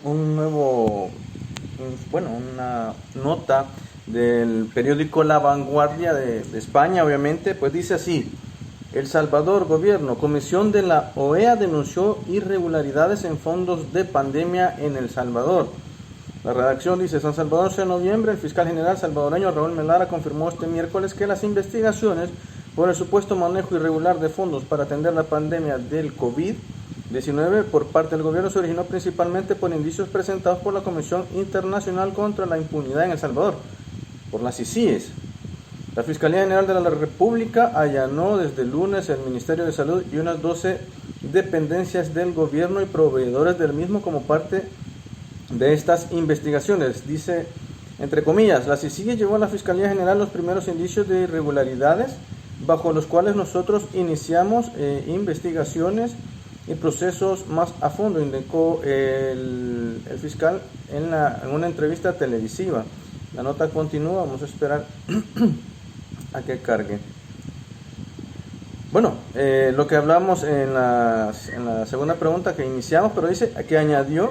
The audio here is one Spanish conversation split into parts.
un nuevo, una nota del periódico La Vanguardia de España, obviamente, pues dice así: El Salvador, gobierno, comisión de la OEA denunció irregularidades en fondos de pandemia en El Salvador. La redacción dice: San Salvador, 11 de noviembre, el fiscal general salvadoreño Raúl Melara confirmó este miércoles que las investigaciones por el supuesto manejo irregular de fondos para atender la pandemia del COVID-19 por parte del gobierno se originó principalmente por indicios presentados por la Comisión Internacional contra la Impunidad en El Salvador, por las CICIES. La Fiscalía General de la República allanó desde el lunes el Ministerio de Salud y unas 12 dependencias del gobierno y proveedores del mismo como parte de estas investigaciones. Dice, entre comillas, la CICIG llevó a la Fiscalía General los primeros indicios de irregularidades bajo los cuales nosotros iniciamos investigaciones y procesos más a fondo, indicó el fiscal en una entrevista televisiva. La nota continúa, vamos a esperar a que cargue. Bueno, lo que hablamos en la segunda pregunta que iniciamos, pero dice que añadió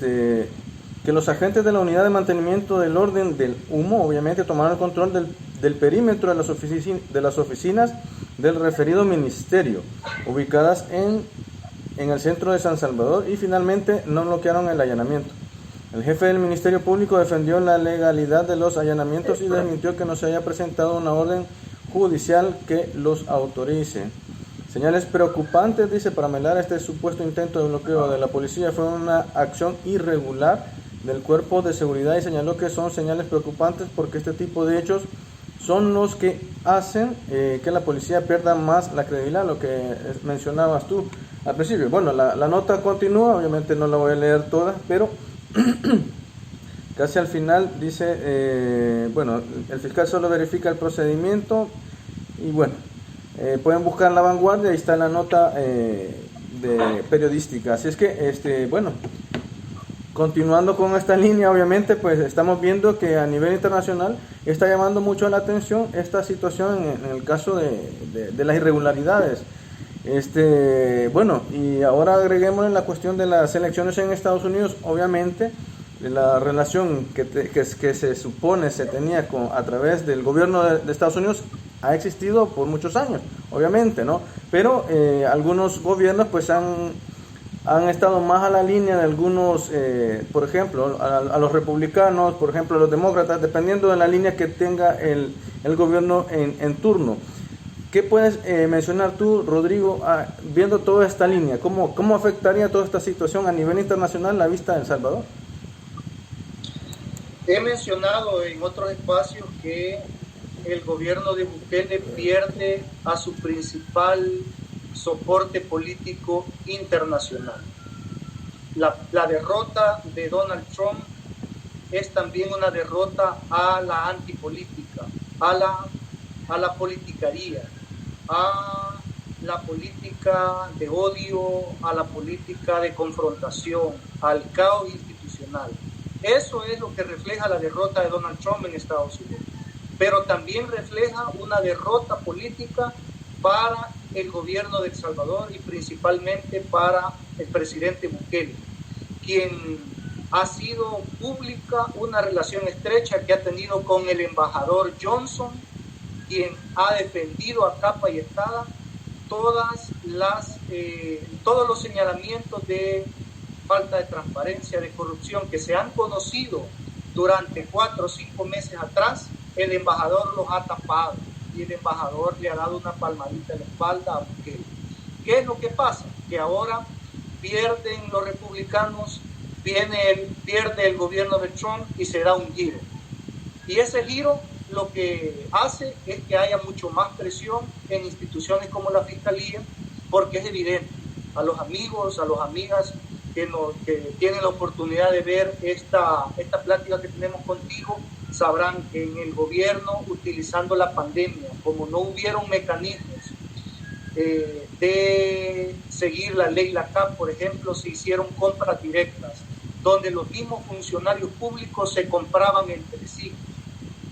que los agentes de la unidad de mantenimiento del orden del humo obviamente tomaron el control del perímetro de las oficinas del referido ministerio, ubicadas en el centro de San Salvador, y finalmente no bloquearon el allanamiento. El jefe del Ministerio Público defendió la legalidad de los allanamientos y desmintió que no se haya presentado una orden judicial que los autorice. Señales preocupantes, dice, para Melara, este supuesto intento de bloqueo de la policía fue una acción irregular del cuerpo de seguridad, y señaló que son señales preocupantes porque este tipo de hechos son los que hacen que la policía pierda más la credibilidad, lo que mencionabas tú al principio. Bueno, la nota continúa, obviamente no la voy a leer toda, pero casi al final dice, el fiscal solo verifica el procedimiento y bueno, pueden buscar La Vanguardia, ahí está la nota periodística. Así es que, continuando con esta línea, obviamente, pues estamos viendo que a nivel internacional está llamando mucho la atención esta situación en el caso de las irregularidades. Y ahora agreguemos en la cuestión de las elecciones en Estados Unidos, obviamente, la relación que se supone se tenía a través del gobierno de Estados Unidos ha existido por muchos años, obviamente, ¿no? Pero algunos gobiernos pues han estado más a la línea de algunos, por ejemplo, a los republicanos, por ejemplo, a los demócratas, dependiendo de la línea que tenga el gobierno en turno. ¿Qué puedes mencionar tú, Rodrigo, viendo toda esta línea? ¿Cómo afectaría toda esta situación a nivel internacional la vista de El Salvador? He mencionado en otros espacios que el gobierno de Bukele pierde a su principal soporte político internacional. La derrota de Donald Trump es también una derrota a la antipolítica, a la politicaría, a la política de odio, a la política de confrontación, al caos institucional. Eso es lo que refleja la derrota de Donald Trump en Estados Unidos. Pero también refleja una derrota política para el gobierno de El Salvador y principalmente para el presidente Bukele, quien ha sido pública una relación estrecha que ha tenido con el embajador Johnson, quien ha defendido a capa y espada todos los señalamientos de falta de transparencia, de corrupción que se han conocido durante 4 o 5 meses atrás. El embajador los ha tapado y el embajador le ha dado una palmadita en la espalda a Bukele. ¿Qué es lo que pasa? Que ahora pierden los republicanos, pierde el gobierno de Trump y se da un giro. Y ese giro lo que hace es que haya mucho más presión en instituciones como la Fiscalía, porque es evidente, a los amigos, a las amigas que tienen la oportunidad de ver esta plática que tenemos contigo, sabrán que en el gobierno, utilizando la pandemia, como no hubieron mecanismos de seguir la ley LACAP, por ejemplo, se hicieron compras directas, donde los mismos funcionarios públicos se compraban entre sí.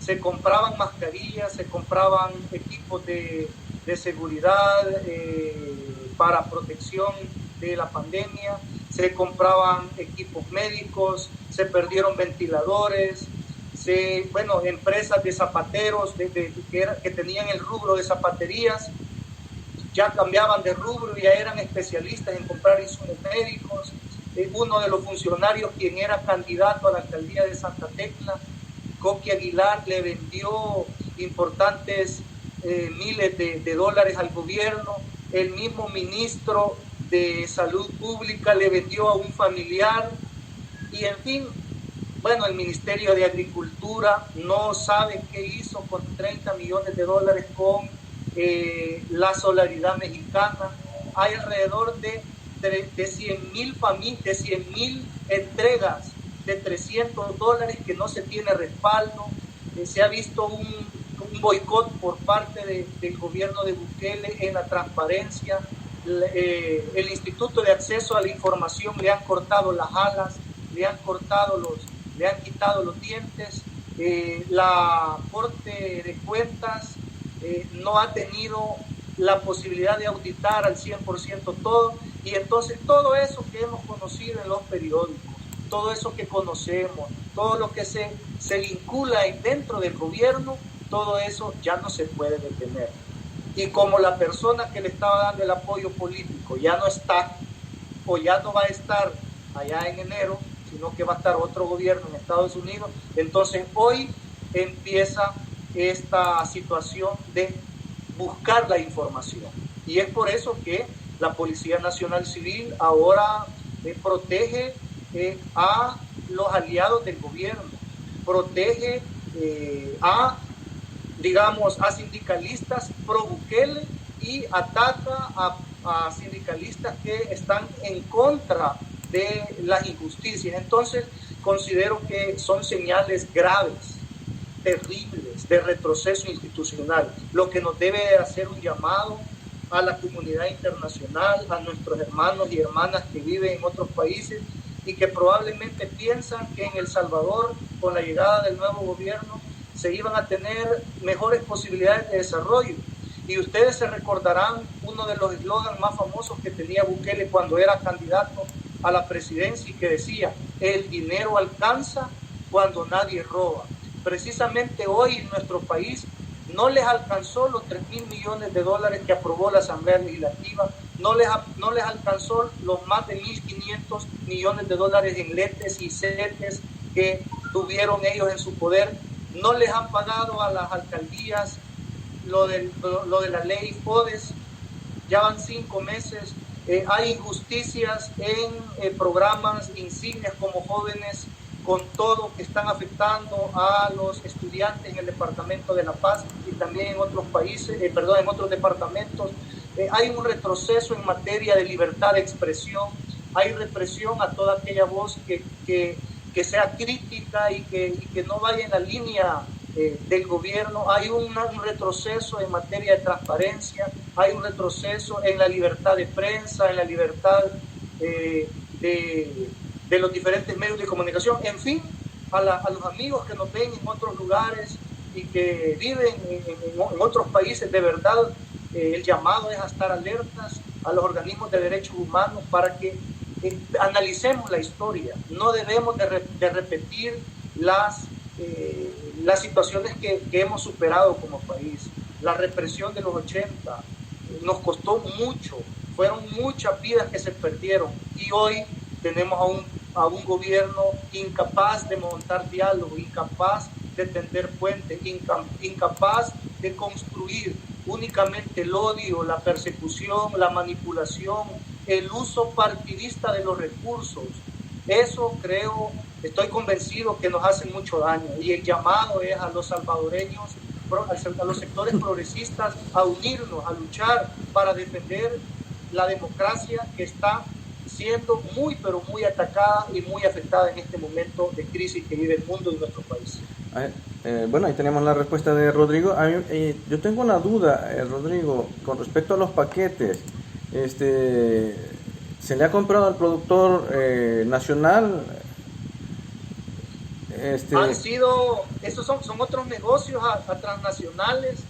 Se compraban mascarillas, se compraban equipos de seguridad para protección de la pandemia, se compraban equipos médicos, se perdieron ventiladores, empresas de zapateros que tenían el rubro de zapaterías, ya cambiaban de rubro y ya eran especialistas en comprar insumos médicos. Uno de los funcionarios, quien era candidato a la alcaldía de Santa Tecla, Coqui Aguilar, le vendió importantes miles de dólares al gobierno. El mismo ministro de Salud Pública le vendió a un familiar. Y en fin, bueno, el Ministerio de Agricultura no sabe qué hizo con 30 millones de dólares con la Solidaridad Mexicana. Hay alrededor de 100,000 entregas de $300 que no se tiene respaldo. Se ha visto un boicot por parte del gobierno de Bukele en la transparencia. El Instituto de Acceso a la Información le han cortado las alas, le han quitado los dientes. La Corte de Cuentas no ha tenido la posibilidad de auditar al 100% todo, y entonces todo eso que hemos conocido en los periódicos, todo eso que conocemos, todo lo que se vincula dentro del gobierno, todo eso ya no se puede detener. Y como la persona que le estaba dando el apoyo político ya no está, o ya no va a estar allá en enero, sino que va a estar otro gobierno en Estados Unidos, entonces hoy empieza esta situación de buscar la información. Y es por eso que la Policía Nacional Civil ahora protege a los aliados del gobierno, protege a sindicalistas pro Bukele y ataca a sindicalistas que están en contra de las injusticias. Entonces, considero que son señales graves, terribles, de retroceso institucional, lo que nos debe hacer un llamado a la comunidad internacional, a nuestros hermanos y hermanas que viven en otros países y que probablemente piensan que en El Salvador, con la llegada del nuevo gobierno, se iban a tener mejores posibilidades de desarrollo. Y ustedes se recordarán uno de los eslogans más famosos que tenía Bukele cuando era candidato a la presidencia, y que decía: el dinero alcanza cuando nadie roba. Precisamente hoy en nuestro país no les alcanzó los 3,000 millones de dólares que aprobó la Asamblea Legislativa, no les alcanzó los más de 1.500 millones de dólares en letes y CETES que tuvieron ellos en su poder, no les han pagado a las alcaldías lo de la ley FODES, ya van 5 meses. Hay injusticias en programas insignias como Jóvenes con Todo, que están afectando a los estudiantes en el departamento de La Paz y también en otros países, en otros departamentos. Hay un retroceso en materia de libertad de expresión, hay represión a toda aquella voz que sea crítica y que no vaya en la línea del gobierno. Hay un retroceso en materia de transparencia, hay un retroceso en la libertad de prensa, en la libertad de los diferentes medios de comunicación. En fin, a los amigos que nos ven en otros lugares y que viven en otros países, de verdad, el llamado es a estar alertas a los organismos de derechos humanos para que analicemos la historia. No debemos de repetir las situaciones que hemos superado como país. La represión de los 80 nos costó mucho, fueron muchas vidas que se perdieron, y hoy tenemos a un gobierno incapaz de montar diálogo, incapaz de tender puentes, incapaz de construir, únicamente el odio, la persecución, la manipulación, el uso partidista de los recursos. Eso estoy convencido que nos hace mucho daño, y el llamado es a los salvadoreños, a los sectores progresistas, a unirnos, a luchar para defender la democracia que está siendo muy, pero muy atacada y muy afectada en este momento de crisis que vive el mundo y nuestro país. Bueno, ahí tenemos la respuesta de Rodrigo. Yo tengo una duda, Rodrigo, con respecto a los paquetes. ¿Se le ha comprado al productor nacional? Esos son otros negocios a transnacionales.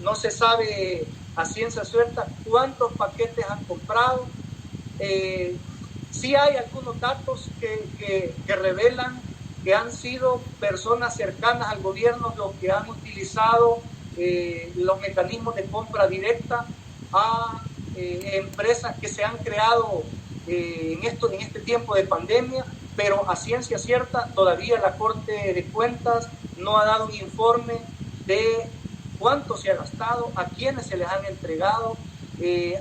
No se sabe a ciencia cierta cuántos paquetes han comprado. Sí hay algunos datos que revelan que han sido personas cercanas al gobierno los que han utilizado los mecanismos de compra directa a empresas que se han creado en este tiempo de pandemia, pero a ciencia cierta todavía la Corte de Cuentas no ha dado un informe de cuánto se ha gastado, a quiénes se les han entregado,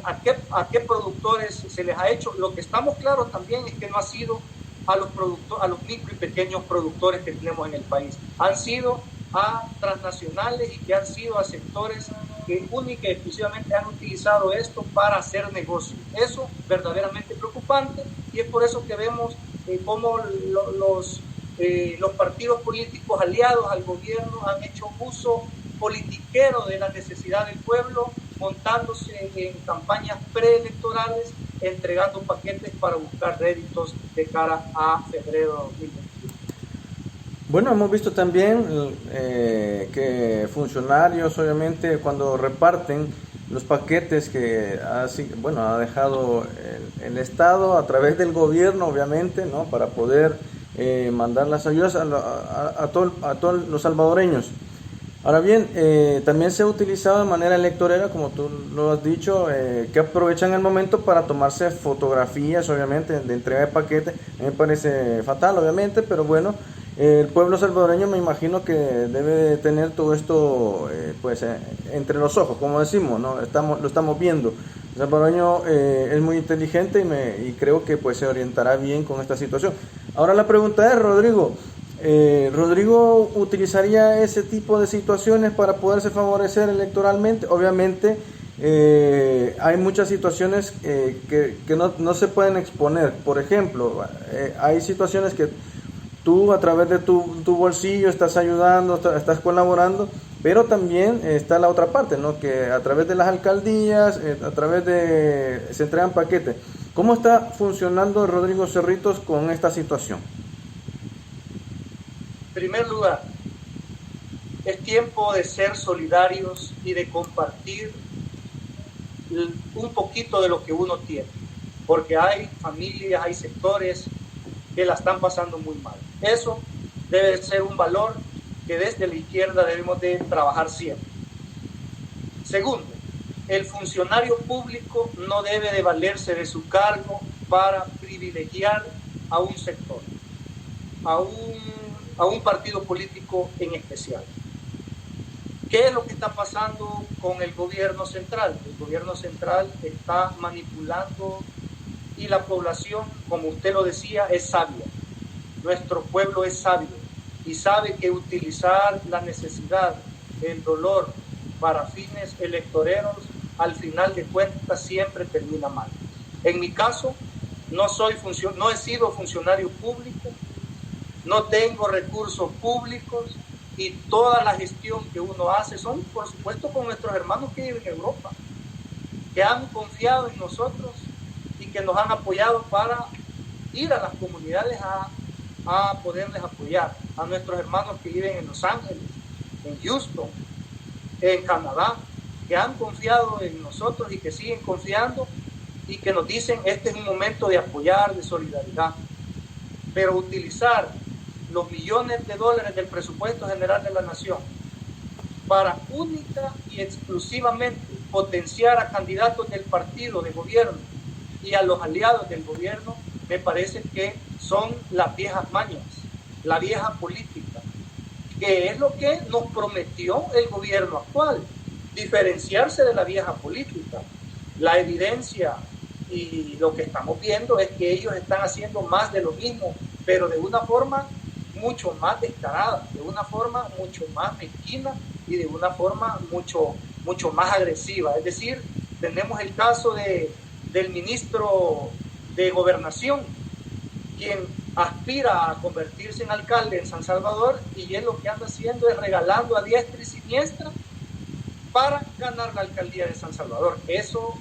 a qué productores se les ha hecho. Lo que estamos claros también es que no ha sido a los micro y pequeños productores que tenemos en el país, han sido a transnacionales y que han sido a sectores que única y exclusivamente han utilizado esto para hacer negocio. Eso es verdaderamente preocupante y es por eso que vemos cómo los partidos políticos aliados al gobierno han hecho uso politiquero de la necesidad del pueblo, montándose en campañas preelectorales, entregando paquetes para buscar réditos de cara a febrero de 2021. Bueno, hemos visto también que funcionarios, obviamente, cuando reparten los paquetes que ha dejado el Estado a través del gobierno, obviamente, ¿no? Para poder mandar las ayudas a todos los salvadoreños. Ahora bien, también se ha utilizado de manera electorera, como tú lo has dicho, que aprovechan el momento para tomarse fotografías, obviamente, de entrega de paquetes. A mí me parece fatal, obviamente, pero bueno, el pueblo salvadoreño me imagino que debe de tener todo esto entre los ojos, como decimos, ¿no? Lo estamos viendo. El salvadoreño es muy inteligente y creo que pues se orientará bien con esta situación. Ahora la pregunta es, Rodrigo, ¿Rodrigo utilizaría ese tipo de situaciones para poderse favorecer electoralmente? Obviamente hay muchas situaciones que no se pueden exponer. Por ejemplo, hay situaciones que tú a través de tu bolsillo estás ayudando, estás colaborando, pero también está la otra parte, ¿no? Que a través de las alcaldías, se entregan paquetes. ¿Cómo está funcionando Rodrigo Cerritos con esta situación? En primer lugar, es tiempo de ser solidarios y de compartir un poquito de lo que uno tiene, porque hay familias, hay sectores que la están pasando muy mal. Eso debe ser un valor que desde la izquierda debemos de trabajar siempre. Segundo, el funcionario público no debe de valerse de su cargo para privilegiar a un sector, a un partido político en especial. ¿Qué es lo que está pasando con el gobierno central? El gobierno central está manipulando y la población, como usted lo decía, es sabia. Nuestro pueblo es sabio y sabe que utilizar la necesidad, el dolor para fines electoreros, al final de cuentas siempre termina mal. En mi caso, no he sido funcionario público, no tengo recursos públicos y toda la gestión que uno hace son, por supuesto, con nuestros hermanos que viven en Europa, que han confiado en nosotros y que nos han apoyado para ir a las comunidades a poderles apoyar, a nuestros hermanos que viven en Los Ángeles, en Houston, en Canadá, que han confiado en nosotros y que siguen confiando y que nos dicen este es un momento de apoyar, de solidaridad. Pero utilizar los millones de dólares del presupuesto general de la nación para única y exclusivamente potenciar a candidatos del partido de gobierno y a los aliados del gobierno, me parece que son las viejas mañas, la vieja política, que es lo que nos prometió el gobierno actual, diferenciarse de la vieja política. La evidencia y lo que estamos viendo es que ellos están haciendo más de lo mismo, pero de una forma mucho más descarada, de una forma mucho más mezquina y de una forma mucho más agresiva. Es decir, tenemos el caso del ministro de Gobernación, quien aspira a convertirse en alcalde en San Salvador y él lo que anda haciendo es regalando a diestra y siniestra para ganar la alcaldía de San Salvador. Eso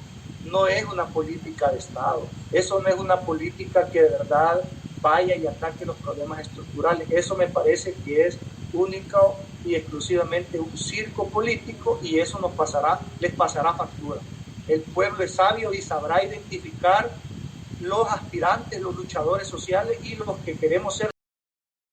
no es una política de Estado, eso no es una política que de verdad vaya y ataque los problemas estructurales. Eso me parece que es único y exclusivamente un circo político y eso les pasará factura. El pueblo es sabio y sabrá identificar los aspirantes, los luchadores sociales y los que queremos ser